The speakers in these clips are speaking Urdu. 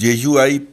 JUI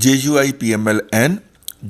JUI PMLN,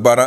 12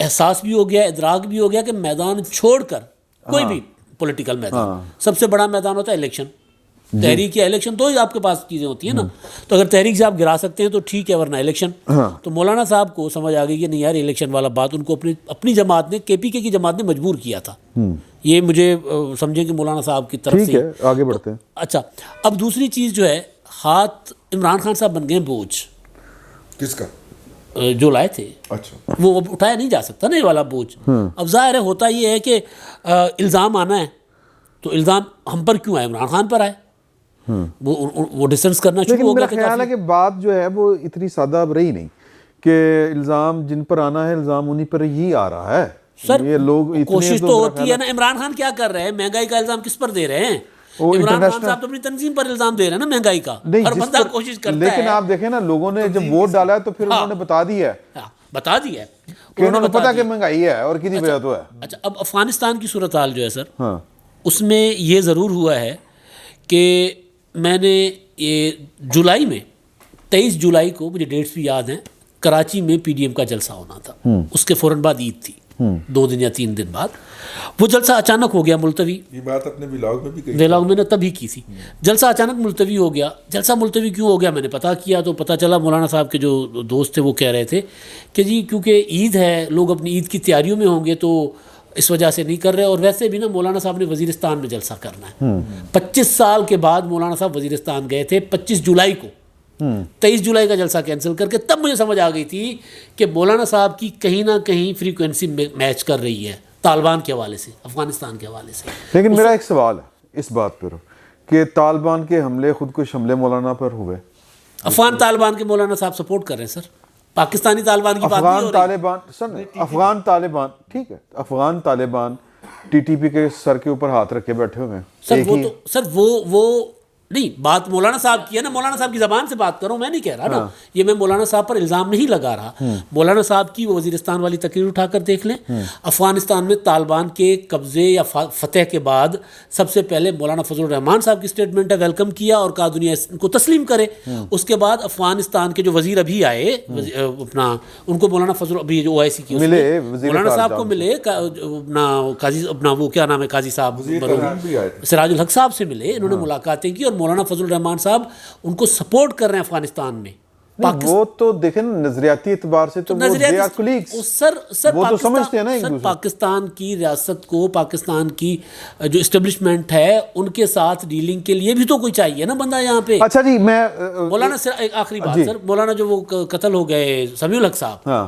احساس بھی ہو گیا, ادراک بھی ہو گیا کہ میدان چھوڑ کر کوئی بھی پولیٹیکل میدان, سب سے بڑا میدان ہوتا ہے الیکشن. تحریک یا الیکشن دو ہی آپ کے پاس چیزیں ہوتی ہیں نا, تو اگر تحریک سے آپ گرا سکتے ہیں تو ٹھیک ہے, ورنہ الیکشن. تو مولانا صاحب کو سمجھ آ گئی کہ نہیں یار الیکشن والا بات ان کو اپنی جماعت نے, KPK کی جماعت نے مجبور کیا تھا. یہ مجھے سمجھیں کہ مولانا صاحب کی طرف سے. آگے بڑھتے ہیں. اچھا, اب دوسری چیز جو ہے, ہاتھ عمران خان صاحب بن گئے بوجھ. کس کا؟ جو لائے تھے. اچھا, وہ اٹھایا نہیں جا سکتا نا یہ والا بوجھ. اب ظاہر ہے ہوتا یہ ہے کہ الزام آنا ہے, تو الزام ہم پر کیوں آئے, عمران خان پر آئے. وہ ڈسٹنس کرنا شروع ہو گیا. لیکن میرا خیال ہے کہ بات جو ہے وہ اتنی سادہ اب رہی نہیں کہ الزام جن پر آنا ہے الزام انہی پر ہی آ رہا ہے. سر یہ لوگ کوشش تو ہوتی ہے نا. عمران خان کیا کر رہے ہیں, مہنگائی کا الزام کس پر دے رہے ہیں؟ عمران خان صاحب تو اپنی تنظیم پر الزام دے رہے ہیں نا مہنگائی کا. ہر بندہ کوشش کرتا ہے. لیکن آپ دیکھیں نا, لوگوں نے جب ووٹ ڈالا ہے تو پھر انہوں نے بتا دیا ہے کہ انہوں نے پتا کہ مہنگائی ہے اور کتنی وجہ تو ہے. اچھا, اب افغانستان کی صورتحال جو ہے سر, اس میں یہ ضرور ہوا ہے کہ میں نے یہ جولائی میں 23 جولائی کو, مجھے ڈیٹس بھی یاد ہیں, کراچی میں PDM کا جلسہ ہونا تھا. اس کے فوراً بعد عید تھی, 2 دن یا 3 دن بعد. وہ جلسہ اچانک ہو گیا ملتوی. یہ بات اپنے ولاگ میں بھی کہی, ولاگ میں نے تبھی کی تھی. جلسہ اچانک ملتوی ہو گیا. جلسہ ملتوی کیوں ہو گیا میں نے پتا کیا تو پتہ چلا مولانا صاحب کے جو دوست تھے وہ کہہ رہے تھے کہ جی کیونکہ عید ہے, لوگ اپنی عید کی تیاریوں میں ہوں گے تو اس وجہ سے نہیں کر رہے. اور ویسے بھی نا مولانا صاحب نے وزیرستان میں جلسہ کرنا ہے. 25 سال کے بعد مولانا صاحب وزیرستان گئے تھے 25 جولائی کو. 23 جولائی کا جلسہ کینسل کر کے تب مجھے سمجھ آ گئی تھی کہ مولانا صاحب کی کہیں نہ کہیں فریکوینسی میچ کر رہی ہے طالبان کے حوالے سے, افغانستان کے حوالے سے. لیکن میرا ایک سوال ہے اس بات پر کہ طالبان کے حملے, خودکش حملے مولانا پر ہوئے. افغان طالبان کے مولانا صاحب سپورٹ کر رہے ہیں سر. پاکستانی طالبان کی بات نہیں ہو رہی. افغان طالبان ٹھیک ہے, افغان طالبان TTP کے سر کے اوپر ہاتھ رکھے بیٹھے ہوئے ہیں. سر وہ تو سر وہ نہیں, بات مولانا صاحب کی ہے نا, مولانا صاحب کی زبان سے بات کروں, میں نہیں کہہ رہا نا. یہ میں مولانا صاحب پر الزام نہیں لگا رہا. مولانا صاحب کی وہ وزیرستان والی تقریر اٹھا کر دیکھ لیں. افغانستان میں طالبان کے قبضے یا فتح کے بعد سب سے پہلے مولانا فضل الرحمان صاحب کی سٹیٹمنٹ ہے, ویلکم کیا اور کہا دنیا ان کو تسلیم کرے. اس کے بعد افغانستان کے جو وزیر ابھی آئے اپنا, ان کو مولانا فضل ابھی جو OIC کی مولانا صاحب کو ملے, اپنا قاضی اپنا وہ کیا نام ہے قاضی صاحب سراج الحق صاحب سے ملے, انہوں نے ملاقاتیں کی. اور مولانا فضل الرحمان صاحب ان کو سپورٹ کر رہے ہیں افغانستان میں. وہ تو دیکھیں نظریاتی اعتبار سے تو وہ دے آر کولیگز, سر وہ تو سمجھتے ہیں نا ایک دوسرے. پاکستان کی ریاست کو, پاکستان کی جو اسٹیبلشمنٹ ہے ان کے ساتھ ڈیلنگ کے لیے بھی تو کوئی چاہیے نا بندہ یہاں پہ. اچھا جی, میں مولانا ایک آخری بات سر, مولانا جو وہ قتل ہو گئے سمیع الحق صاحب,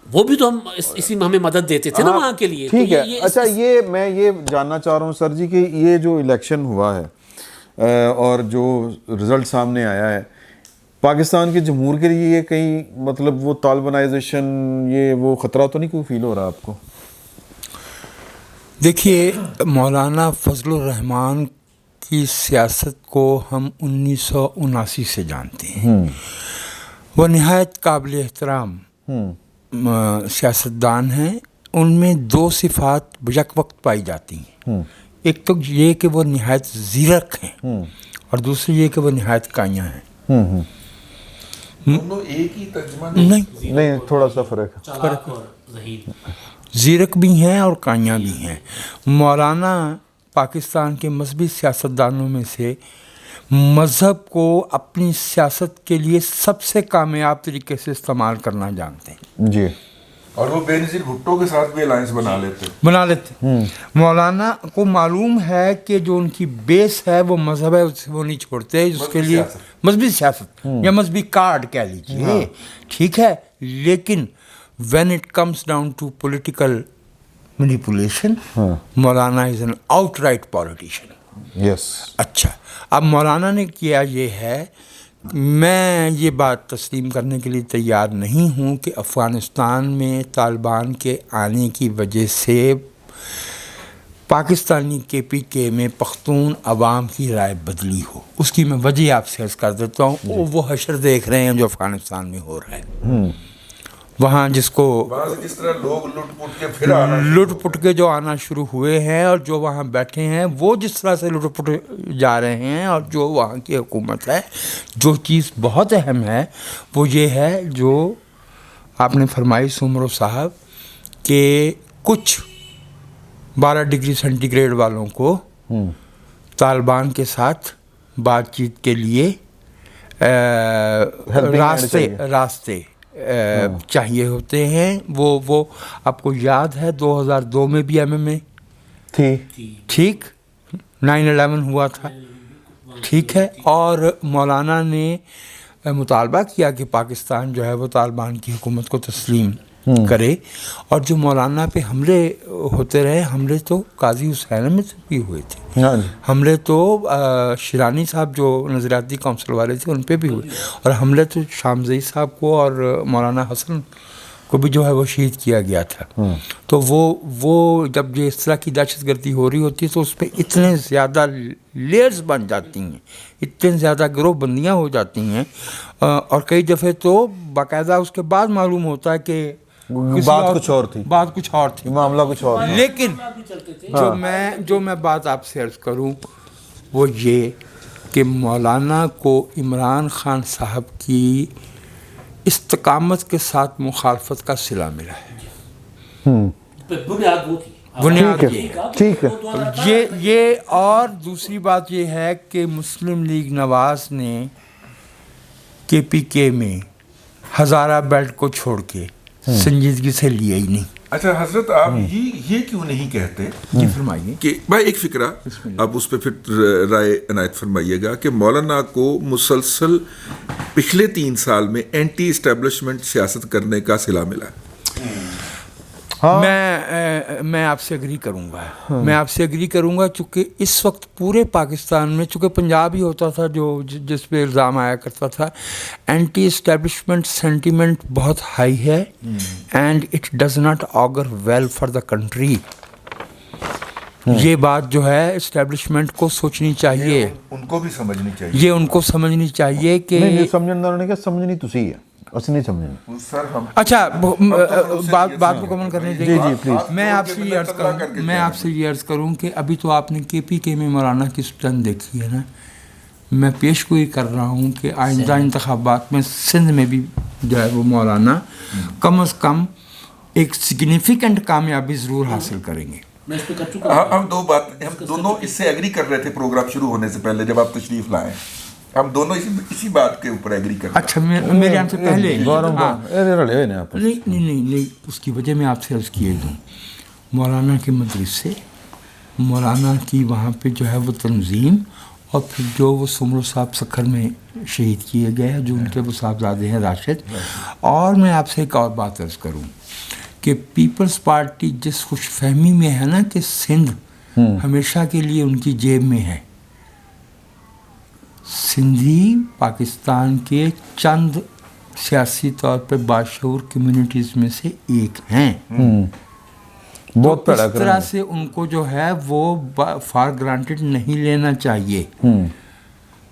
وہ بھی تو ہم اسی میں ہمیں مدد دیتے تھے نا وہاں کے لیے. ٹھیک ہے. اچھا, یہ میں یہ جاننا چاہ رہا ہوں سر جی کہ یہ جو الیکشن ہوا ہے اور جو رزلٹ سامنے آیا ہے, پاکستان کے جمہور کے لیے یہ کہیں مطلب وہ طالبانائزیشن یہ وہ خطرہ تو نہیں کوئی فیل ہو رہا آپ کو؟ دیکھیے, مولانا فضل الرحمان کی سیاست کو ہم 1979 سے جانتے ہیں. وہ نہایت قابل احترام سیاستدان ہیں. ان میں 2 صفات یک وقت پائی جاتی ہیں. ایک تو یہ کہ وہ نہایت زیرک ہیں اور دوسری یہ کہ وہ نہایت کائیاں ہیں. دونوں ایک ہی ترجمہ نہیں, تھوڑا سا فرق ہے. زیرک بھی ہیں اور کائیاں بھی ہیں. مولانا پاکستان کے مذہبی سیاستدانوں میں سے مذہب کو اپنی سیاست کے لیے سب سے کامیاب طریقے سے استعمال کرنا جانتے ہیں. جی, اور وہ بے نظیر بھٹو کے ساتھ بھی الائنس بنا لیتے. مولانا کو معلوم ہے کہ جو ان کی بیس ہے وہ مذہب ہے, اس سے وہ نہیں چھوڑتے. اس کے لیے مذہبی سیاست یا مذہبی کارڈ کہہ لیجیے, ٹھیک ہے. لیکن when it comes down to political manipulation, Maulana is an outright politician. یس. اچھا, اب مولانا نے کیا یہ ہے, میں یہ بات تسلیم کرنے کے لیے تیار نہیں ہوں کہ افغانستان میں طالبان کے آنے کی وجہ سے پاکستانی KPK میں پختون عوام کی رائے بدلی ہو. اس کی میں وجہ آپ سے عرض کر دیتا ہوں. وہ حشر دیکھ رہے ہیں جو افغانستان میں ہو رہا ہے. وہاں جس کو جس طرح لوگ لٹ پٹ کے جو آنا شروع ہوئے ہیں اور جو وہاں بیٹھے ہیں وہ جس طرح سے لٹ پٹ جا رہے ہیں, اور جو وہاں کی حکومت ہے, جو چیز بہت اہم ہے وہ یہ ہے جو آپ نے فرمائی سومرو صاحب کہ کچھ 12 ڈگری سینٹی گریڈ والوں کو طالبان کے ساتھ بات چیت کے لیے راستے چاہیے ہوتے ہیں. وہ آپ کو یاد ہے 2002 میں بھی MMA تھی, ٹھیک 9/11 ہوا تھا, ٹھیک ہے, اور مولانا نے مطالبہ کیا کہ پاکستان جو ہے وہ طالبان کی حکومت کو تسلیم کرے, اور جو مولانا پہ حملے ہوتے رہے, حملے تو قاضی حسین میں سے بھی ہوئے تھے, حملے تو شیرانی صاحب جو نظریاتی کونسل والے تھے ان پہ بھی ہوئے, اور حملے تو شامزئی صاحب کو اور مولانا حسن کو بھی جو ہے وہ شہید کیا گیا تھا. تو وہ جب یہ اس طرح کی دہشت گردی ہو رہی ہوتی ہے تو اس پہ اتنے زیادہ لیئرز بن جاتی ہیں, اتنے زیادہ گروہ بندیاں ہو جاتی ہیں, اور کئی دفعے تو باقاعدہ اس کے بعد معلوم ہوتا ہے کہ بات کچھ اور تھی, معاملہ کچھ اور. لیکن جو میں بات آپ سے عرض کروں وہ یہ کہ مولانا کو عمران خان صاحب کی استقامت کے ساتھ مخالفت کا صلہ ملا ہے. بنیاد ٹھیک ہے. یہ اور دوسری بات یہ ہے کہ مسلم لیگ نواز نے KPK میں ہزارہ بیلٹ کو چھوڑ کے سنجیدگی سے لیا ہی نہیں. اچھا حضرت آپ یہ کیوں نہیں کہتے فرمائیے کہ بھائی ایک فکرہ آپ اس پہ پھر رائے عنایت فرمائیے گا کہ مولانا کو مسلسل پچھلے 3 سال میں اینٹی اسٹیبلشمنٹ سیاست کرنے کا صلہ ملا. میں آپ سے اگری کروں گا, چونکہ اس وقت پورے پاکستان میں, چونکہ پنجاب ہی ہوتا تھا جس پہ الزام آیا کرتا تھا, اینٹی اسٹیبلشمنٹ سینٹیمنٹ بہت ہائی ہے, and it does not augur well for the country. یہ بات جو ہے اسٹیبلشمنٹ کو سوچنی چاہیے, ان کو بھی سمجھنی چاہیے, یہ ان کو سمجھنی چاہیے کہ سمجھنی تسی ہے, اس نہیں سمجھنا سر. ہم اچھا بات مکمل کرنے دیں. جی پلیز. میں آپ سے یہ عرض کروں کہ ابھی تو آپ نے KPK میں مولانا کی اسٹرینتھ دیکھی ہے نا. میں پیش گوئی کر رہا ہوں کہ آئندہ انتخابات میں سندھ میں بھی جو ہے وہ مولانا کم از کم ایک سگنیفیکنٹ کامیابی ضرور حاصل کریں گے. ہم دونوں اس سے ایگری کر رہے تھے پروگرام شروع ہونے سے پہلے جب آپ تشریف لائیں, ہم دونوں اسی بات کے اوپر ایگری کرتے ہیں. اچھا میرے یہاں سے پہلے نہیں اس کی وجہ میں آپ سے عرض کیے دوں. مولانا کے مدرسے, مولانا کی وہاں پہ جو ہے وہ تنظیم, اور پھر جو وہ سمرو صاحب سکھر میں شہید کیے گئے ہیں جو ان کے وہ صاحبزادے ہیں راشد. اور میں آپ سے ایک اور بات عرض کروں کہ پیپلز پارٹی جس خوش فہمی میں ہے نا کہ سندھ ہمیشہ کے لیے ان کی جیب میں ہے, سندھی پاکستان کے چند سیاسی طور پہ باشعور کمیونٹیز میں سے ایک ہیں. بہت اس طرح سے ان کو جو ہے وہ فار گرانٹڈ نہیں لینا چاہیے.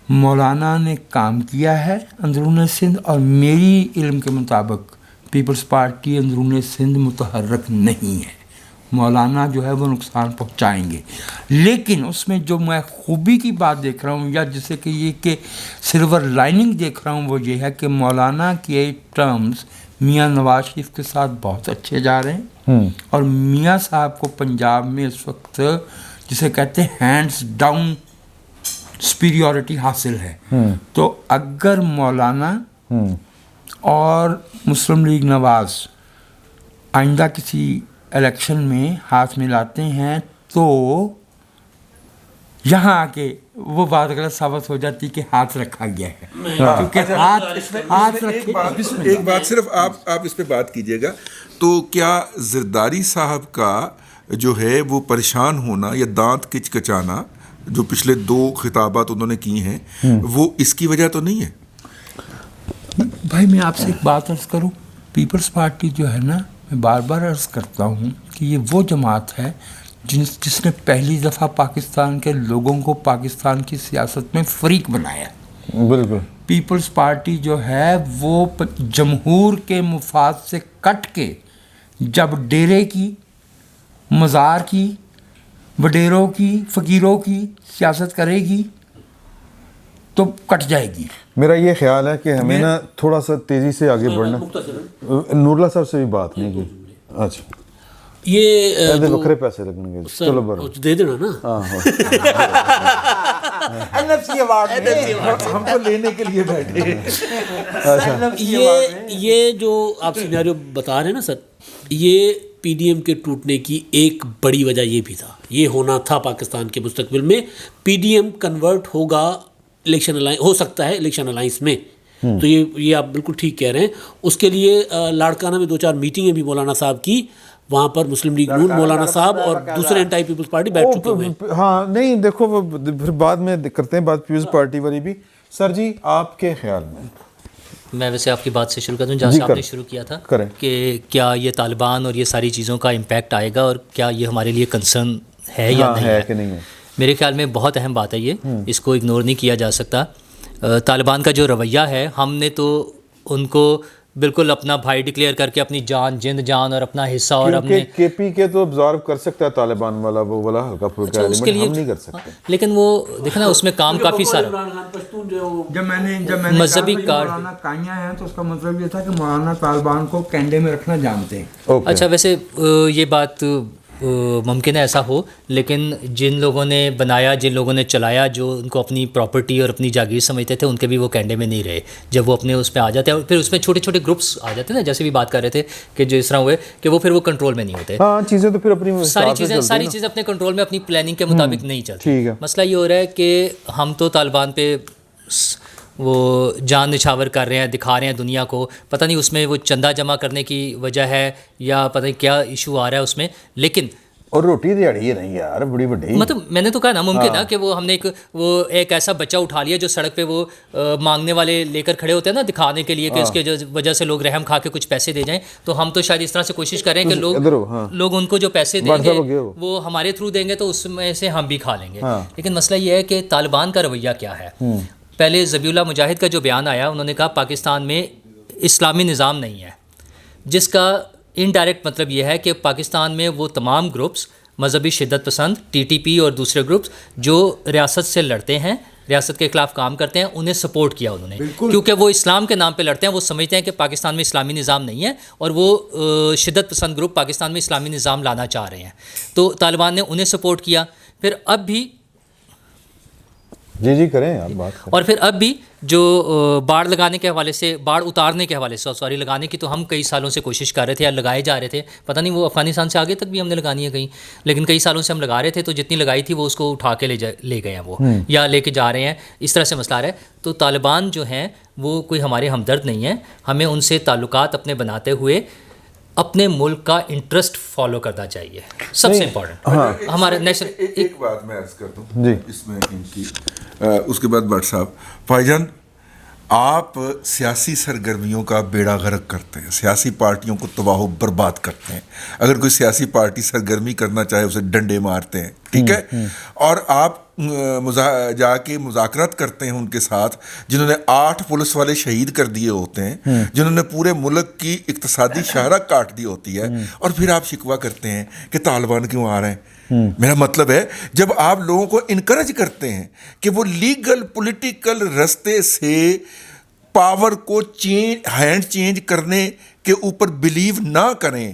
مولانا نے کام کیا ہے اندرون سندھ, اور میری علم کے مطابق پیپلز پارٹی اندرون سندھ متحرک نہیں ہے. مولانا جو ہے وہ نقصان پہنچائیں گے, لیکن اس میں جو میں خوبی کی بات دیکھ رہا ہوں, یا جسے کہ یہ کہ سلور لائننگ دیکھ رہا ہوں, وہ یہ ہے کہ مولانا کے ٹرمز میاں نواز شریف کے ساتھ بہت اچھے جا رہے ہیں, اور میاں صاحب کو پنجاب میں اس وقت جسے کہتے ہیں ہینڈز ڈاؤن سپیریورٹی حاصل ہے. تو اگر مولانا اور مسلم لیگ نواز آئندہ کسی الیکشن میں ہاتھ ملاتے ہیں تو یہاں آ کے وہ بات غلط ثابت ہو جاتی کہ ہاتھ رکھا گیا ہے, کیونکہ ہاتھ رکھے. ایک بات صرف آپ اس پہ بات کیجیے گا, تو کیا زرداری صاحب کا جو ہے وہ پریشان ہونا یا دانت کچکچانا جو پچھلے 2 خطابات انہوں نے کی ہیں وہ اس کی وجہ تو نہیں ہے؟ بھائی میں آپ سے ایک بات عرض کروں, پیپلز پارٹی جو ہے نا, میں بار بار عرض کرتا ہوں کہ یہ وہ جماعت ہے جس نے پہلی دفعہ پاکستان کے لوگوں کو پاکستان کی سیاست میں فریق بنایا. بالکل. پیپلز پارٹی جو ہے وہ جمہور کے مفاد سے کٹ کے جب ڈیرے کی, مزار کی, وڈیروں کی, فقیروں کی سیاست کرے گی تو کٹ جائے گی. میرا یہ خیال ہے کہ ہمیں نا تھوڑا سا تیزی سے آگے بڑھنا. نوراللہ صاحب سے بھی بات نہیں کی. اچھا یہ وکھرے پیسے لگیں گے. چلو برو دے دینا نا, ہم تو لینے کے لیے بیٹھے. یہ جو آپ سینیریو بتا رہے ہیں نا سر, یہ پی ڈی ایم کے ٹوٹنے کی ایک بڑی وجہ یہ بھی تھا, یہ ہونا تھا پاکستان کے مستقبل میں پی ڈی ایم کنورٹ ہوگا الیکشن الائنس, ہو سکتا ہے الیکشن الائنس میں. تو یہ آپ بالکل ٹھیک کہہ رہے ہیں. اس کے لیے لاڑکانہ میں 2-4 میٹنگیں بھی مولانا صاحب کی, وہاں پر مسلم لیگ نون مولانا صاحب اور دوسرے اینٹائی پیپلز پارٹی بیٹھ چکے ہوئے ہیں. ہاں نہیں دیکھو وہ پھر بعد میں کرتے ہیں بات پیپلز پارٹی والی بھی. سر جی آپ کے خیال میں ویسے آپ کی بات سے شروع کر دوں جہاں سے آپ نے شروع کیا تھا کہ کیا یہ طالبان اور یہ ساری چیزوں کا امپیکٹ آئے گا اور کیا یہ ہمارے لیے کنسرن ہے یا نہیں ہے. میرے خیال میں بہت اہم بات ہے یہ, اس کو اگنور نہیں کیا جا سکتا. طالبان کا جو رویہ ہے, ہم نے تو ان کو بالکل اپنا بھائی ڈکلیئر کر کے اپنی جان جند جان اور اپنا حصہ اور اپنے کے پی کے تو ابزارو کر سکتا ہے طالبان والا وہ والا ہلکا پھلکا ایلیمنٹ, ہم نہیں کر سکتے. لیکن وہ دیکھیں نا اس میں کام کافی سارا جب میں نے مذہبی کارڈ مولانا کائیاں ہیں تو اس کا مطلب یہ تھا کہ مولانا طالبان کو کینڈے میں رکھنا جانتے ہیں. اچھا ویسے یہ بات ممکن ہے ایسا ہو, لیکن جن لوگوں نے بنایا, جن لوگوں نے چلایا, جو ان کو اپنی پراپرٹی اور اپنی جاگیر سمجھتے تھے, ان کے بھی وہ کینڈے میں نہیں رہے. جب وہ اپنے اس پہ آ جاتے ہیں اور پھر اس میں چھوٹے چھوٹے گروپس آ جاتے ہیں نا, جیسے بھی بات کر رہے تھے کہ جو اس طرح ہوئے کہ وہ پھر وہ کنٹرول میں نہیں ہوتے. ہاں چیزیں تو پھر اپنی ساری چیزیں اپنے کنٹرول میں اپنی پلاننگ کے مطابق نہیں چلتی. مسئلہ یہ ہو رہا ہے کہ ہم تو طالبان پہ وہ جان نچھاور کر رہے ہیں, دکھا رہے ہیں دنیا کو, پتہ نہیں اس میں وہ چندہ جمع کرنے کی وجہ ہے یا پتہ نہیں کیا ایشو آ رہا ہے اس میں. لیکن اور روٹی دیہڑی نہیں یار بڑی بڑی, مطلب میں نے تو کہا نا ممکن ہے کہ وہ ہم نے ایک ایسا بچہ اٹھا لیا جو سڑک پہ وہ مانگنے والے لے کر کھڑے ہوتے ہیں نا دکھانے کے لیے کہ اس کے وجہ سے لوگ رحم کھا کے کچھ پیسے دے جائیں. تو ہم تو شاید اس طرح سے کوشش کر رہے ہیں کہ لوگ ان کو جو پیسے دیں گے وہ ہمارے تھرو دیں گے تو اس میں سے ہم بھی کھا لیں گے. لیکن مسئلہ یہ ہے کہ طالبان کا رویہ کیا ہے. پہلے ذبیح اللہ مجاہد کا جو بیان آیا, انہوں نے کہا پاکستان میں اسلامی نظام نہیں ہے, جس کا انڈائریکٹ مطلب یہ ہے کہ پاکستان میں وہ تمام گروپس مذہبی شدت پسند, ٹی ٹی پی اور دوسرے گروپس جو ریاست سے لڑتے ہیں, ریاست کے خلاف کام کرتے ہیں, انہیں سپورٹ کیا انہوں نے, کیونکہ وہ اسلام کے نام پہ لڑتے ہیں. وہ سمجھتے ہیں کہ پاکستان میں اسلامی نظام نہیں ہے اور وہ شدت پسند گروپ پاکستان میں اسلامی نظام لانا چاہ رہے ہیں. تو طالبان نے انہیں سپورٹ کیا. پھر اب بھی جی کریں آپ بات کریں. اور پھر اب بھی جو باڑ لگانے کے حوالے سے, باڑ اتارنے کے حوالے سے, سوری لگانے کی تو ہم کئی سالوں سے کوشش کر رہے تھے یا لگائے جا رہے تھے, پتہ نہیں وہ افغانستان سے آگے تک بھی ہم نے لگانی ہے کہیں, لیکن کئی سالوں سے ہم لگا رہے تھے. تو جتنی لگائی تھی وہ اس کو اٹھا کے لے گئے ہیں وہ, یا لے کے جا رہے ہیں, اس طرح سے مسئلہ ہے. تو طالبان جو ہیں وہ کوئی ہمارے ہمدرد نہیں ہیں. ہمیں ان سے تعلقات اپنے بناتے ہوئے اپنے ملک کا انٹرسٹ فالو کرنا چاہیے, سب سے امپورٹنٹ ہمارے نیشنل. ایک بات میں عرض کر دوں اس میں ان کی, اس کے بعد بٹ صاحب. بھائی جان آپ سیاسی سرگرمیوں کا بیڑا غرق کرتے ہیں, سیاسی پارٹیوں کو تباہ و برباد کرتے ہیں. اگر کوئی سیاسی پارٹی سرگرمی کرنا چاہے اسے ڈنڈے مارتے ہیں, ٹھیک ہے, اور آپ جا کے مذاکرات کرتے ہیں ان کے ساتھ جنہوں نے 8 پولیس والے شہید کر دیے ہوتے ہیں, جنہوں نے پورے ملک کی اقتصادی شاہراہ کاٹ دی ہوتی ہے, اور پھر آپ شکوہ کرتے ہیں کہ طالبان کیوں آ رہے ہیں. میرا مطلب ہے جب آپ لوگوں کو انکریج کرتے ہیں کہ وہ لیگل پولیٹیکل رستے سے پاور کو ہینڈ چینج کرنے کے اوپر بلیو نہ کریں,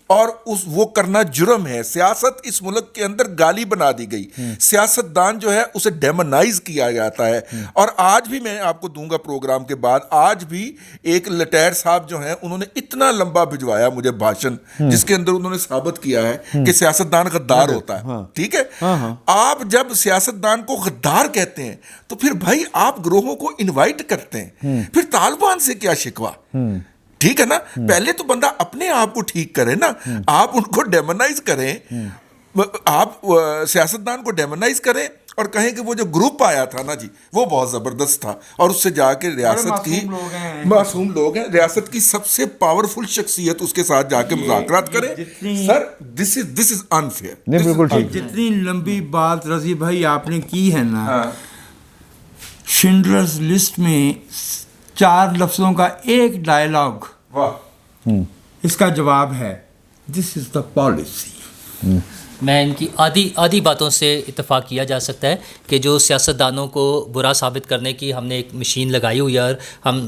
اور وہ کرنا جرم ہے. سیاست اس ملک کے اندر گالی بنا دی گئی, سیاست دان جو ہے اسے ڈیمونائز کیا جاتا ہے. اور آج بھی میں آپ کو دوں گا پروگرام کے بعد, آج بھی ایک لٹیر صاحب جو ہیں انہوں نے اتنا لمبا بھجوایا مجھے بھاشن, جس کے اندر انہوں نے ثابت کیا ہے کہ سیاست دان غدار ہوتا ہے. ٹھیک ہے, آپ جب سیاست دان کو غدار کہتے ہیں تو پھر بھائی آپ گروہوں کو انوائٹ کرتے ہیں, پھر طالبان سے کیا شکوہ. ٹھیک ہے نا, پہلے تو بندہ اپنے آپ کو ٹھیک کرے نا, آپ ان کو ڈیمونائز کریں, آپ سیاستدان کو ڈیمونائز کریں اور کہیں کہ وہ جو گروپ آیا تھا نا جی وہ بہت زبردست تھا, اور اس سے جا کے ریاست کی معصوم لوگ ہیں, ریاست کی سب سے پاورفل شخصیت اس کے ساتھ جا کے مذاکرات کریں. سر دس از انفیئر. بالکل ٹھیک. جتنی لمبی بات رضی بھائی آپ نے کی ہے نا, شنڈلرز لسٹ میں 4 لفظوں کا ایک ڈائلاگ, اس کا جواب ہے دس از دا پالیسی. میں ان کی آدھی باتوں سے اتفاق کیا جا سکتا ہے کہ جو سیاستدانوں کو برا ثابت کرنے کی ہم نے ایک مشین لگائی ہوئی ہے اور ہم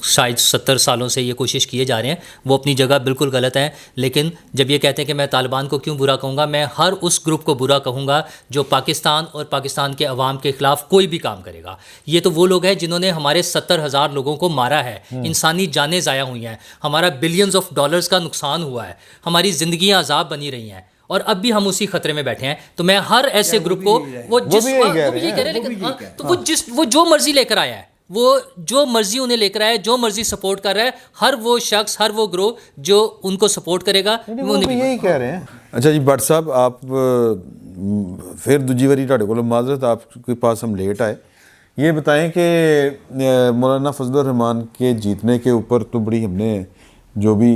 شاید 70 سالوں سے یہ کوشش کیے جا رہے ہیں، وہ اپنی جگہ بالکل غلط ہیں. لیکن جب یہ کہتے ہیں کہ میں طالبان کو کیوں برا کہوں گا، میں ہر اس گروپ کو برا کہوں گا جو پاکستان اور پاکستان کے عوام کے خلاف کوئی بھی کام کرے گا. یہ تو وہ لوگ ہیں جنہوں نے ہمارے 70,000 لوگوں کو مارا ہے، انسانی جانیں ضائع ہوئی ہیں، ہمارا بلینز آف ڈالرز کا نقصان ہوا ہے، ہماری زندگیاں عذاب بنی رہی ہیں، اور اب بھی ہم اسی خطرے میں بیٹھے ہیں. تو میں ہر ایسے گروپ کو وہ جو مرضی لے کر آیا ہے، وہ جو مرضی انہیں لے کر آیا ہے، جو مرضی سپورٹ کر رہا ہے، ہر وہ شخص، ہر وہ گروہ جو ان کو سپورٹ کرے گا وہ یہی کہہ رہے ہیں. اچھا جی بٹ صاحب، آپ پھر دوجی باری تہاڈے کولوں معذرت، آپ کے پاس ہم لیٹ آئے. یہ بتائیں کہ مولانا فضل الرحمان کے جیتنے کے اوپر تو بڑی ہم نے جو بھی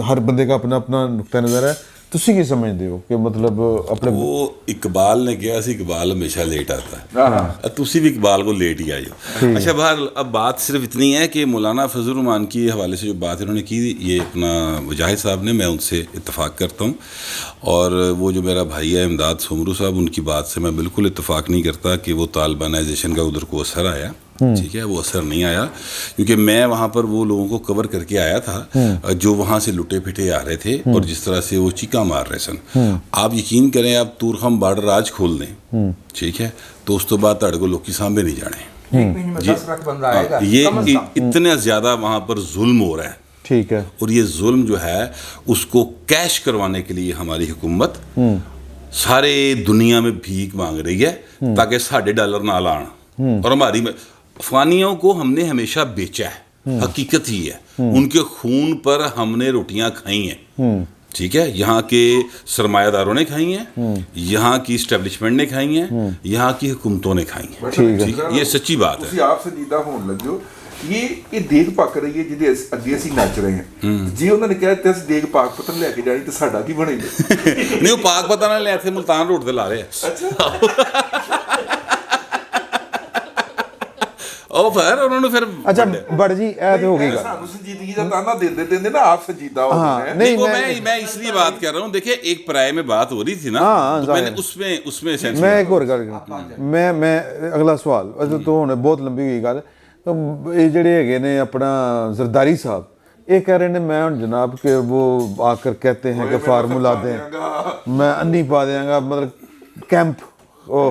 ہر بندے کا اپنا اپنا نقطہ نظر ہے، تسی کی سمجھتے ہو کہ مطلب اپنے وہ اقبال نے کہا سی اقبال ہمیشہ لیٹ آتا ہے، تسی بھی اقبال کو لیٹ ہی آئی ہو. اچھا بہرحال اب بات صرف اتنی ہے کہ مولانا فضل الرحمان کی حوالے سے جو بات انہوں نے کی، یہ اپنا مجاہد صاحب نے، میں ان سے اتفاق کرتا ہوں. اور وہ جو میرا بھائی ہے امداد سومرو صاحب، ان کی بات سے میں بالکل اتفاق نہیں کرتا کہ وہ طالبانائزیشن کا ادھر کو اثر آیا. ٹھیک ہے، وہ اثر نہیں آیا، کیونکہ میں وہاں پر وہ لوگوں کو کور کر کے آیا تھا جو وہاں سے لٹے پھٹے آ رہے تھے اور جس طرح سے وہ چیکا مار رہے سن. آپ یقین کریں، آپ تورخم بارڈر آج کھول دیں، ٹھیک ہے، تو اس تو بعد تاڑے کو لوگ سامنے نہیں جانے. یہ اتنا زیادہ وہاں پر ظلم ہو رہا ہے. ٹھیک ہے، اور یہ ظلم جو ہے اس کو کیش کروانے کے لیے ہماری حکومت سارے دنیا میں بھیک مانگ رہی ہے تاکہ ساڑھے ڈالر نہ لان. اور ہماری افغانیوں کو ہم نے ہمیشہ بیچا ہے، حقیقت ہی ہے. ان کے خون پر ہم نے روٹیاں کھائی ہیں، ٹھیک ہے، یہاں کے سرمایہ داروں نے کھائی ہیں، یہاں کی اسٹیبلشمنٹ نے کھائی ہیں، یہاں کی حکومتوں نے کھائی ہیں. ٹھیک ہے، یہ سچی بات ہے. آپ سنجیدہ ہون لگو، یہ دیگ پک رہی ہے جی اگے اسی نچ رہے ہیں جی. انہوں نے کہا تے دیگ پاک پتن لے کے جانی تو ساڈا کی بنے گا. نہیں، وہ پاک پتن نہ لے تھے، ملتان روڈ تے لا رہے ہیں. او پھر انہوں نے پھر اچھا بڑ جی اے تے ہو گئی گل سانو سنجیدگی دا تانا دیندے نا، آپ سنجیدہ ہو گئے ہیں. نہیں، وہ میں اس لیے بات کر رہا ہوں، دیکھیں ایک پرائے میں بات ہو رہی تھی نا، میں نے اس میں سینس میں ایک اور گل میں اگلا سوال تو ہن بہت لمبی ہوئی گل. یہ جڑے ہیگے نے اپنا زرداری صاحب، یہ کہہ رہے ہیں میں جناب کہ وہ آ کر کہتے ہیں کہ فارمولا دیں، میں انی پا دیاں گا، مطلب کیمپ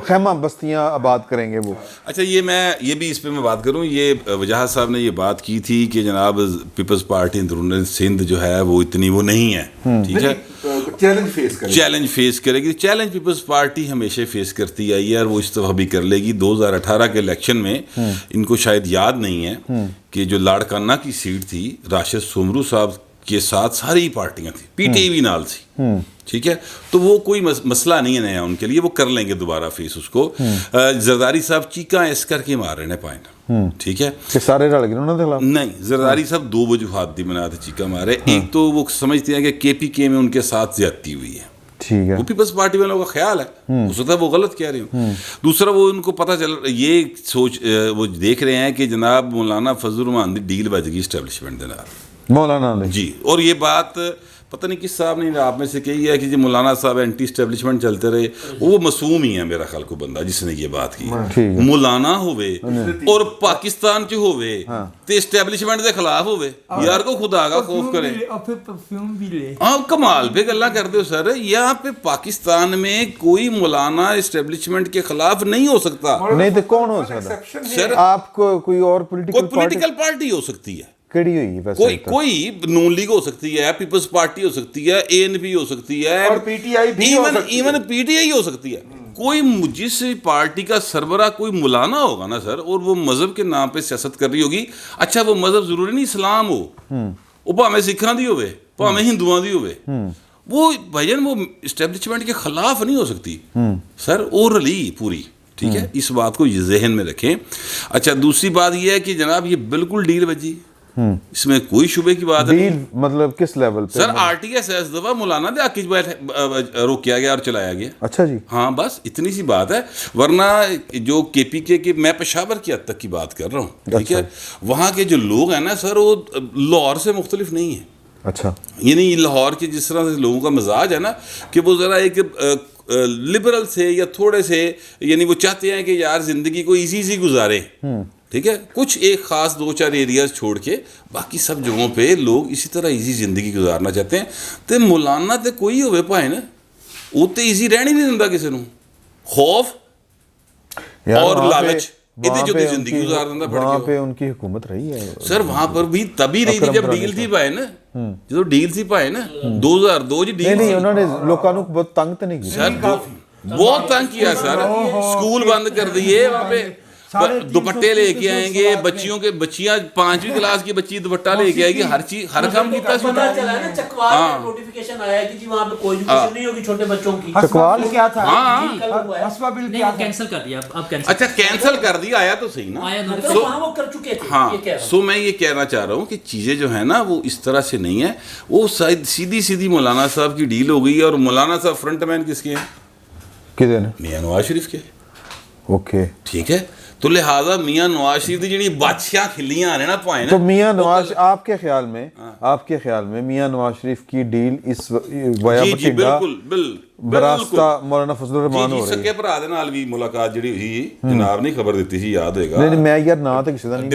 خیمہ بستیاں آباد کریں گے وہ. اچھا یہ بھی اس پہ میں بات کروں. یہ وجاہت صاحب نے یہ بات کی تھی کہ جناب پیپلز پارٹی اندرون سندھ جو ہے وہ اتنی وہ نہیں ہے، ٹھیک ہے، چیلنج فیس کرے گی. چیلنج پیپلز پارٹی ہمیشہ فیس کرتی آئی ہے اور وہ اس دفعہ بھی کر لے گی. 2018 کے الیکشن میں ان کو شاید یاد نہیں ہے کہ جو لاڑکانہ کی سیٹ تھی، راشد سومرو صاحب کے ساتھ ساری پارٹیاں تھیں، پی ٹی وی نال تھی، ٹھیک ہے، تو وہ کوئی مسئلہ نہیں ہے نیا ان کے لیے، وہ کر لیں گے دوبارہ فیس اس کو. زرداری صاحب چیکاں ایس کر کے مار رہے ہیں پوائنٹ، ٹھیک ہے، کہ سارے رل گئے انہوں نے خلاف. نہیں، زرداری صاحب 2 وجوہات دی بنا تھے چیکا مارے. ایک تو وہ سمجھتے ہیں کہ کے پی کے میں ان کے ساتھ زیادتی ہوئی ہے، ٹھیک ہے، وہ پیپلز پارٹی والوں کا خیال ہے، ہو سکتا ہے وہ غلط کہہ رہے ہوں. دوسرا وہ ان کو پتہ چل یہ سوچ وہ دیکھ رہے ہیں کہ جناب مولانا فضل الرحمان دی ڈیل بج گئی اسٹیبلشمنٹ دے نال، مولانا نے جی. اور یہ بات پتہ نہیں کس صاحب نے آپ میں سے کہی ہے کہ جی مولانا صاحب اینٹی اسٹیبلشمنٹ چلتے رہے. وہ معصوم ہی ہے میرا خیال کو بندہ جس نے یہ بات کی. مولانا ہوئے اور پاکستان چ ہوئے تے اسٹیبلشمنٹ دے خلاف ہوئے، یار کو خدا کا خوف کرے. ہاں کمال پہ گلا کرتے ہو سر. یہاں پہ پاکستان میں کوئی مولانا اسٹیبلشمنٹ کے خلاف نہیں ہو سکتا. نہیں تو کون ہو سکتا سر؟ آپ کو کوئی اور پولیٹیکل پارٹی ہو سکتی ہے، کوئی نون لیگ ہو سکتی ہے، پیپلز پارٹی ہو سکتی ہے، اے این پی ہو سکتی ہے، اور پی ٹی آئی بھی ایون پی ٹی آئی ہو سکتی ہے. کوئی جس پارٹی کا سربراہ کوئی مولانا ہوگا نا سر، اور وہ مذہب کے نام پہ سیاست کر رہی ہوگی. اچھا وہ مذہب ضروری نہیں اسلام ہو، وہ بھاویں سکھاں دی ہوئے، بھاویں ہندوؤں دی ہوئے، وہ بھائیان وہ اسٹیبلشمنٹ کے خلاف نہیں ہو سکتی سر، اورلی پوری. ٹھیک ہے، اس بات کو ذہن میں رکھیں. اچھا دوسری بات یہ ہے کہ جناب یہ بالکل ڈیل بجی، اس میں کوئی شبے کی بات نہیں. مطلب کس لیول پہ سر؟ آر ٹی ایس اس دفعہ مولانا دے آکیج روکیا گیا اور چلایا گیا. اچھا جی، ہاں بس اتنی سی بات ہے. ورنہ جو کے پی کے میں پشاور کی حد تک کی بات کر رہا ہوں، ٹھیک ہے، وہاں کے جو لوگ ہیں نا سر وہ لاہور سے مختلف نہیں ہیں. اچھا یعنی لاہور کے جس طرح سے لوگوں کا مزاج ہے نا کہ وہ ذرا ایک لبرل سے یا تھوڑے سے یعنی وہ چاہتے ہیں کہ یار زندگی کو ایزی گزارے, ٹھیک ہے, کچھ ایک خاص 2-4 ایریاز چھوڑ کے باقی سب جگہوں پہ لوگ اسی طرح ایزی زندگی گزارنا چاہتے ہیں. تو مولانا تے کوئی ہوئے پائے نا وہ تو ایزی رہنی نہیں دیندا کسی نوں, خوف اور لالچ جو زندگی گزار دینا پڑ وہاں پہ ان کی حکومت رہی ہے سر. وہاں پر بھی تبھی رہی تھی جب ڈیل تھی پائے نا, جب ڈیل تھی پائے نا 2002 جی ڈیل. نہیں انہوں نے لوگوں کو بہت تنگ تو نہیں کیا سر, بہت تنگ کیا سر. اسکول بند کر دیے وہاں پہ, دوپٹے لے کے آئیں گے بچیوں کے, بچیاں 5ویں کلاس کی بچی دوپٹہ لے کے آئے گی, ہر چیز ہر کام کیتا سی. نوٹیفیکیشن آیا ہے کہ جی وہاں پہ کوئی ایجوکیشن نہیں ہوگی چھوٹے بچوں کی. چکوال کیا تھا, اسوا بل کیا کینسل کر دیا, اب کینسل. اچھا کینسل کر دیا, آیا تو صحیح نا, وہ کر چکے تھے. ہاں. سو میں یہ کہنا چاہ رہا ہوں کہ چیزیں جو ہیں نا وہ اس طرح سے نہیں ہیں, وہ سیدھی مولانا صاحب کی ڈیل ہو گئی ہے. اور مولانا صاحب فرنٹ مین کس کے ہیں؟ کدے نے؟ میاں نواز شریف کے. اوکے ٹھیک ہے, تو لہٰذا میاں نواز شریف دی جڑی بادشاہ کھلیاں آنے نا پائیں نا, تو میاں نواز آپ کے خیال میں میاں نواز شریف کی ڈیل اس ویا بٹھنڈا براستہ مولانا فضل الرحمان ہو رہی ہے. سکے بھرا دے نال بھی ملاقات جڑی ہوئی جناب نے خبر دیتی سی, یاد ہوئے گا. نہیں میں یار نا تو کسی دا نہیں,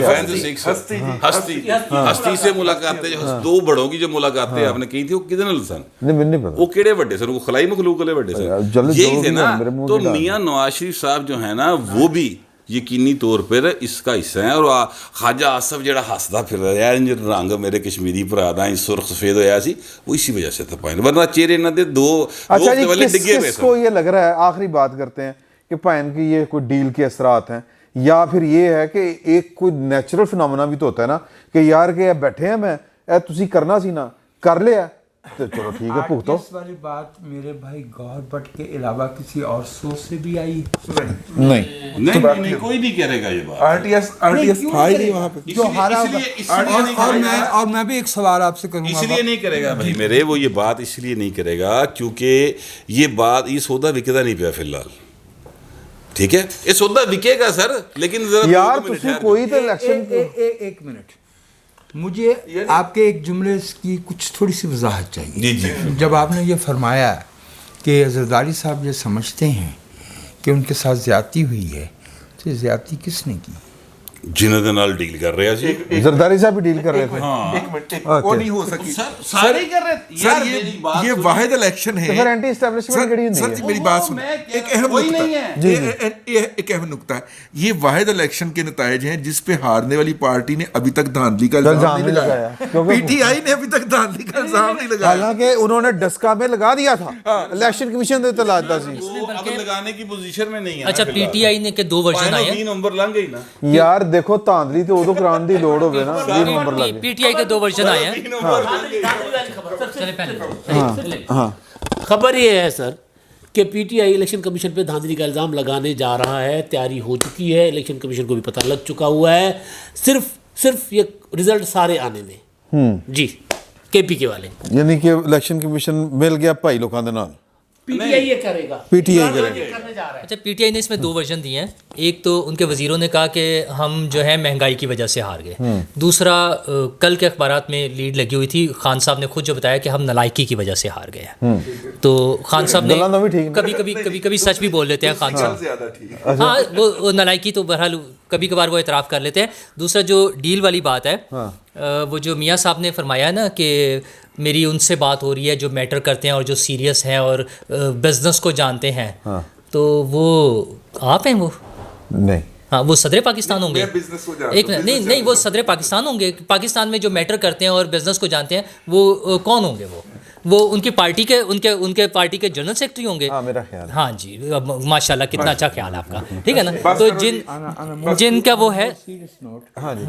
ہستی سے ملاقاتیں, 2 بڑوں کی جو ملاقاتیں آپ نے کی تھی وہ کدے نال سن؟ نہیں پتا وہ کیڑے بڑے سن, وہ خلائی مخلوق والے بڑے سن, یہی تھے نا. تو میاں نواز شریف صاحب جو ہے نا وہ بھی یقینی طور پر اس کا حصہ ہیں. اور خواجہ آصف جڑا ہسدا پھر رہا ہے انج رنگ میرے کشمیری بھرا دا سرخ سفید ہویا سی, وہ اسی وجہ سے تھا پائن, ورنہ چہرے نہ دے 2 والے ڈگے ہوئے. کس کو یہ لگ رہا ہے, آخری بات کرتے ہیں, کہ پائن کی یہ کوئی ڈیل کے اثرات ہیں, یا پھر یہ ہے کہ ایک کوئی نیچرل فنامنا بھی تو ہوتا ہے نا کہ یار کہ بیٹھے ہیں میں تسی کرنا سی نا کر لیا تو چلو ٹھیک ہے بھگتو. اس والی بات میرے بھائی گوہر بٹ کے علاوہ کسی اور سورس سے بھی آئی؟ نہیں کوئی نہیں کرے گا یہ بات. آرٹیس تھا ہی نہیں وہاں پہ. اور میں بھی ایک سوال آپ سے کروں گا. اس لیے نہیں کرے گا بھائی میرے, وہ یہ بات اس لیے نہیں کرے گا کیونکہ یہ بات, یہ سودا وکدا نہیں پیا فی الحال, ٹھیک ہے, یہ سودا وکے گا سر, لیکن یار تسی کوئی تو الیکشن. ایک منٹ, مجھے آپ کے ایک جملے کی کچھ تھوڑی سی وضاحت چاہیے. جی جب آپ نے یہ فرمایا کہ زرداری صاحب یہ سمجھتے ہیں کہ ان کے ساتھ زیادتی ہوئی ہے, تو زیادتی کس نے کی؟ جنہوں دے نال ڈیل کر رہے ہیں زرداری صاحب بھی ڈیل کر رہے تھے. ایک منٹ, وہ نہیں ہو سکی سارے کر رہے سر. یہ واحد الیکشن ہے. پھر اینٹی اسٹیبلشمنٹ کڑی ہوندی ہے. سر میری بات سنیں, ایک اہم نقطہ ہے, یہ واحد الیکشن کے نتائج ہیں جس پہ ہارنے والی پارٹی نے ابھی تک دھاندلی کا الزام نہیں لگایا. پی ٹی آئی نے ابھی تک دھاندلی کا الزام نہیں لگایا, حالانکہ انہوں نے ڈسکا میں لگا دیا تھا, الیکشن کمیشن نے اطلاع دی تھی. اب لگانے کی پوزیشن میں نہیں ہے. اچھا پی ٹی آئی نے کہ 2 ورژن آئے ہیں, 3 نمبر لنگ گئی نا یار دیکھو دھاندلی تو ادو کران دی لوڑ ہوے نا, 20 نمبر لگے. پی ٹی آئی کے 2 ورژن آئے ہیں. خبر یہ ہے سر کہ P T I election commission پہ دھاندلی کا الزام لگانے جا رہا ہے, تیاری ہو چکی ہے, الیکشن کمیشن کو بھی پتہ لگ چکا ہوا ہے, صرف یہ رزلٹ سارے آنے میں. جی کے پی کے والے, یعنی کہ الیکشن کمیشن مل گیا بھائی لوکاں دے نال, پی ٹی آئی یہ کرے گا. پی ٹی آئی کرے گا. اچھا پی ٹی آئی نے اس میں 2 ورژن دیے ہیں. ایک تو ان کے وزیروں نے کہا کہ ہم جو ہے مہنگائی کی وجہ سے ہار گئے. دوسرا کل کے اخبارات میں لیڈ لگی ہوئی تھی, خان صاحب نے خود جو بتایا کہ ہم نالائکی کی وجہ سے ہار گئے ہیں. تو خان صاحب نے کبھی سچ بھی بول لیتے ہیں خان صاحب. ہاں وہ نالائکی تو بہرحال کبھی کبھار وہ اعتراف کر لیتے ہیں. دوسرا جو ڈیل والی بات ہے, وہ جو میاں صاحب نے فرمایا نا کہ میری ان سے بات ہو رہی ہے جو میٹر کرتے ہیں اور جو سیریس ہیں اور بزنس کو جانتے ہیں, تو وہ آپ ہیں وہ نہیں, ہاں وہ صدر پاکستان ہوں گے. ایک نہیں وہ صدر پاکستان ہوں گے. پاکستان میں جو میٹر کرتے ہیں اور بزنس کو جانتے ہیں وہ کون ہوں گے؟ وہ ان کی پارٹی کے ان کے پارٹی کے جنرل سیکرٹری ہوں گے. میرا خیال. ہاں جی ماشاء اللہ کتنا اچھا خیال ہے آپ کا, ٹھیک ہے نا. تو جن کا وہ ہے, ہاں جی,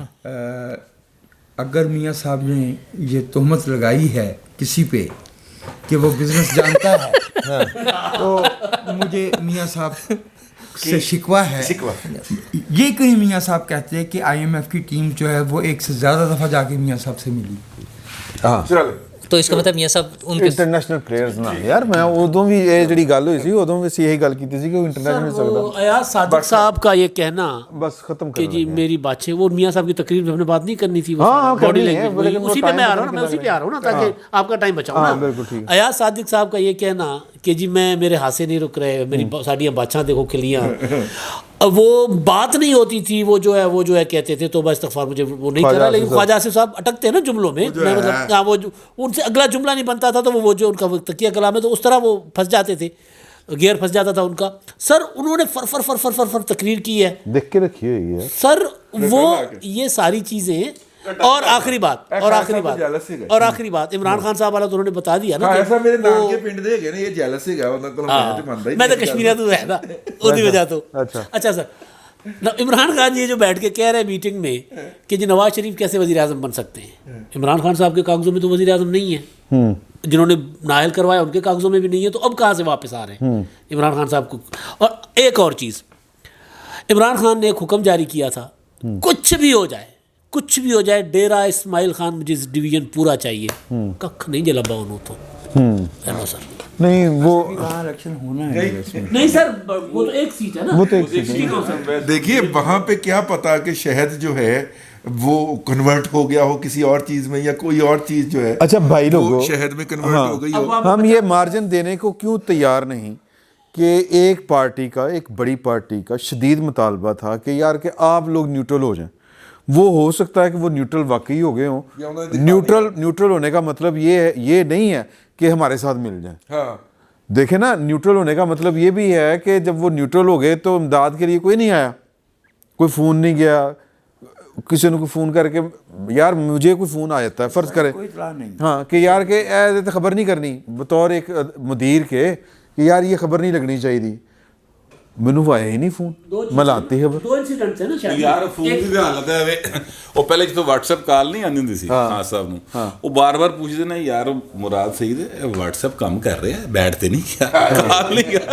اگر میاں صاحب نے یہ تہمت لگائی ہے کسی پہ کہ وہ بزنس جانتا ہے, تو مجھے میاں صاحب سے شکوہ ہے. یہ کہیں میاں صاحب کہتے ہیں کہ آئی ایم ایف کی ٹیم جو ہے وہ 1 سے زیادہ دفعہ جا کے میاں صاحب سے ملی. تو اس کا مطلب میاں صاحب ان کے انٹرنیشنل پلیئرز نا یار میں ادوں بھی یہ جڑی گل ہوئی سی ادوں بھی یہی گل کیتی سی کہ وہ انٹرنیشنل سکتا ایاز صادق صاحب کا یہ کہنا بس ختم کہ جی میری بات ہے، وہ میاں صاحب کی تقریر میں ہم نے بات نہیں کرنی تھی، ہاں باڈی لینگویج اسی پہ میں آ رہا ہوں نا، میں اسی پہ آ رہا ہوں نا تاکہ آپ کا ٹائم بچاؤں نا۔ ایاز صادق صاحب کا یہ کہنا کہ جی میرے ہاتھ سے نہیں رک رہے، میری ساڑیاں بادشاہ دیکھو کھلیاں، وہ بات نہیں ہوتی تھی، وہ جو ہے کہتے تھے توبہ استغفار، مجھے وہ نہیں کر رہا، لیکن خواجہ آصف صاحب اٹکتے ہیں نا جملوں میں، مطلب وہ ان سے اگلا جملہ نہیں بنتا تھا تو وہ جو ان کا تکیہ کلام ہے تو اس طرح وہ پھنس جاتے تھے، گیئر پھنس جاتا تھا ان کا۔ سر انہوں نے فر تقریر کی ہے، دیکھ کے رکھی ہوئی ہے سر وہ یہ ساری چیزیں۔ اور آخری بات عمران خان صاحب والا تو انہوں نے بتا دیا نا، میں تو کشمیریہ تو ہے نا وہی وجہ تو۔ اچھا سر، عمران خان یہ جو بیٹھ کے کہہ رہے ہیں میٹنگ میں کہ جی نواز شریف کیسے وزیر اعظم بن سکتے ہیں، عمران خان صاحب کے کاغذوں میں تو وزیر اعظم نہیں ہے، جنہوں نے نائل کروایا ان کے کاغذوں میں بھی نہیں ہے، تو اب کہاں سے واپس آ رہے ہیں عمران خان صاحب کو۔ اور ایک اور چیز، عمران خان نے ایک حکم جاری کیا تھا، کچھ بھی ہو جائے ڈیرہ اسماعیل خان مجھے ڈویژن پورا چاہیے، ککھ نہیں جلبا انہوں تو ہیلو سر نہیں وہ الیکشن ہونا ہے نہیں سر، وہ تو ایک سیٹ ہے نا، وہ تو ایک چیز دیکھیے وہاں پہ کیا پتا کہ شہد جو ہے وہ کنورٹ ہو گیا ہو کسی اور چیز میں، یا کوئی اور چیز جو ہے اچھا بھائی لوگوں شہد میں کنورٹ ہو گئی ہو۔ ہم یہ مارجن دینے کو کیوں تیار نہیں کہ ایک پارٹی کا، ایک بڑی پارٹی کا شدید مطالبہ تھا کہ یار کہ آپ لوگ نیوٹرل ہو جائیں، وہ ہو سکتا ہے کہ وہ نیوٹرل واقعی ہو گئے ہوں۔ نیوٹرل ہونے کا مطلب یہ نہیں ہے کہ ہمارے ساتھ مل جائیں، دیکھیں نا، نیوٹرل ہونے کا مطلب یہ بھی ہے کہ جب وہ نیوٹرل ہو گئے تو امداد کے لیے کوئی نہیں آیا، کوئی فون نہیں گیا، کسی نے کوئی فون کر کے، یار مجھے کوئی فون آ جاتا ہے فرض کرے ہاں کہ یار کہ خبر نہیں کرنی بطور ایک مدیر کے کہ یار یہ خبر نہیں لگنی چاہیے تھی، مینوں آیا ہی نہیں فون، میں لاتی خبر۔ دو انسیڈنٹ تھے نا شاید یار فون کی حالت ہے وہ پہلے جو واٹس ایپ کال نہیں آتی ہوندی سی خان صاحب نو، وہ بار بار پوچھتے نا یار مراد سعید واٹس ایپ کم کر رہے ہیں، بیٹھتے نہیں کیا کال نہیں کر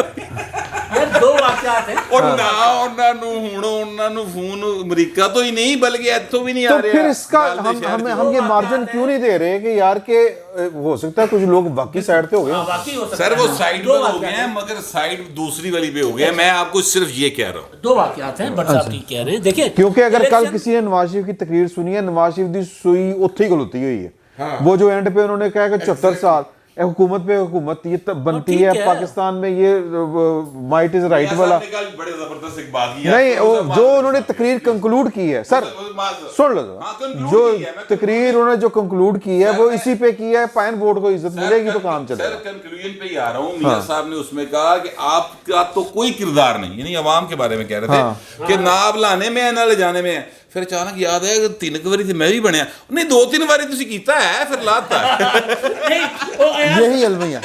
دو واقعات ہیں، اور نہ انہاں نو ہن انہاں نو فون امریکہ تو ہی نہیں بلکہ ایتھوں بھی نہیں آ رہا۔ تو پھر اس کا ہم یہ مارجن کیوں نہیں دے رہے کہ یار کہ ہو سکتا ہے کچھ لوگ باقی سائڈ پہ ہو گئے، سر وہ سائڈ پہ ہو گئے ہیں مگر سائڈ دوسری والی پہ ہو گئے ہیں، میں آپ کو صرف یہ کہہ رہا ہوں۔ دو واقعات ہیں بٹ صاحب ٹھیک کہہ رہے ہیں، دیکھیں کیونکہ اگر کل کسی نے نواز شریف کی تقریر سنی ہے، نواز شریف دی سوئی اتھے ہی گلوتی ہوئی ہے، وہ جو اینڈ پہ انہوں نے کہا کہ 74 سال حکومت پہ حکومت یہ بنتی ہے پاکستان میں، یہ مائٹ از رائٹ والا نہیں، جو انہوں نے تقریر کنکلوڈ کی ہے، سر سن لو، جو تقریر انہوں نے جو کنکلوڈ کی ہے وہ اسی پہ کی ہے، پائن ووٹ کو عزت ملے گی تو کام چلے گا۔ سر کنکلوژن پہ ہی آ رہا ہوں، میاں صاحب نے اس میں کہا کہ آپ کا تو کوئی کردار نہیں، یعنی عوام کے بارے میں کہہ رہے تھے کہ نہ آپ لانے میں نہ لے جانے میں، پھر اچانک یاد ہے کہ 3 واری تھی میں بھی بنیا، نہیں 2-3 واری تسی کیتا ہے پھر لاتا ہے۔ یہی المیہ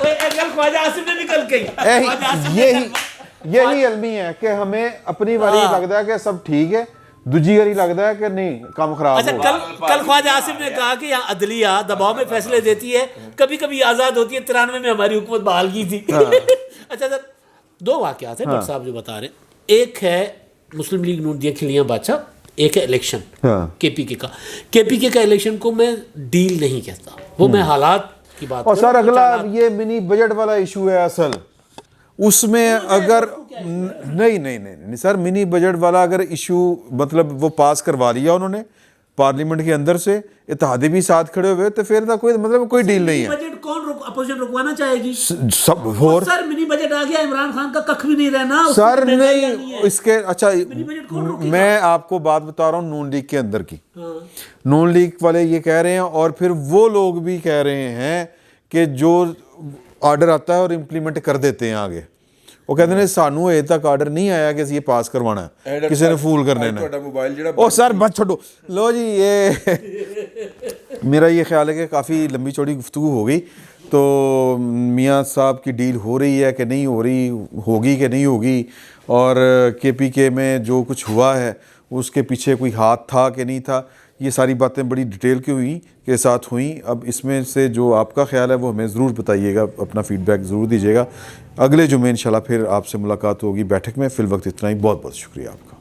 یہی المی ہے کہ ہمیں اپنی باری لگتا ہے کہ سب ٹھیک ہے، دوجی باری لگتا ہے کہ نہیں کام خراب ہو گیا۔ کل خواجہ آصف نے کہا کہ یہاں عدلیہ دباؤ میں فیصلے دیتی ہے، کبھی کبھی آزاد ہوتی ہے، 93 میں ہماری حکومت بحال کی تھی۔ اچھا سر، دو واقعات ہیں ڈاکٹر صاحب جو بتا رہے ہیں، ایک ہے مسلم لیگ نون دیا کھلیاں بادشاہ، ایک ہے الیکشن کے پی کے کا الیکشن کو میں ڈیل نہیں کہتا، وہ میں حالات کی بات۔ اور سر اگلا یہ منی بجٹ والا ایشو ہے اصل، اس میں اگر نہیں سر، منی بجٹ والا اگر ایشو مطلب وہ پاس کروا لیا انہوں نے پارلیمنٹ کے اندر سے، اتحادی بھی ساتھ کھڑے ہوئے، تو پھر کوئی مطلب کوئی ڈیل نہیں ہے۔ بجٹ کون اپوزیشن رکوانا چاہے گی؟ سب اور سر منی بجٹ آ گیا، عمران خان کا ککھ بھی نہیں رہنا سر، نہیں اس کے اچھا میں آپ کو بات بتا رہا ہوں نون لیگ کے اندر کی، نون لیگ والے یہ کہہ رہے ہیں اور پھر وہ لوگ بھی کہہ رہے ہیں کہ جو آرڈر آتا ہے اور امپلیمنٹ کر دیتے ہیں آگے، وہ کہتے ہیں سانو اے تک آرڈر نہیں آیا کہ یہ پاس کروانا ہے، کسی نے فول کرنے نے۔ او سر بات چھوڑو، لو جی یہ میرا یہ خیال ہے کہ کافی لمبی چوڑی گفتگو ہو گئی، تو میاں صاحب کی ڈیل ہو رہی ہے کہ نہیں ہو رہی، ہوگی کہ نہیں ہوگی، اور کے پی کے میں جو کچھ ہوا ہے اس کے پیچھے کوئی ہاتھ تھا کہ نہیں تھا، یہ ساری باتیں بڑی ڈیٹیل کے ساتھ ہوئیں۔ اب اس میں سے جو آپ کا خیال ہے وہ ہمیں ضرور بتائیے گا، اپنا فیڈ بیک ضرور دیجیے گا۔ اگلے جمعے انشاءاللہ پھر آپ سے ملاقات ہوگی بیٹھک میں، فی الوقت اتنا ہی، بہت بہت شکریہ آپ کا۔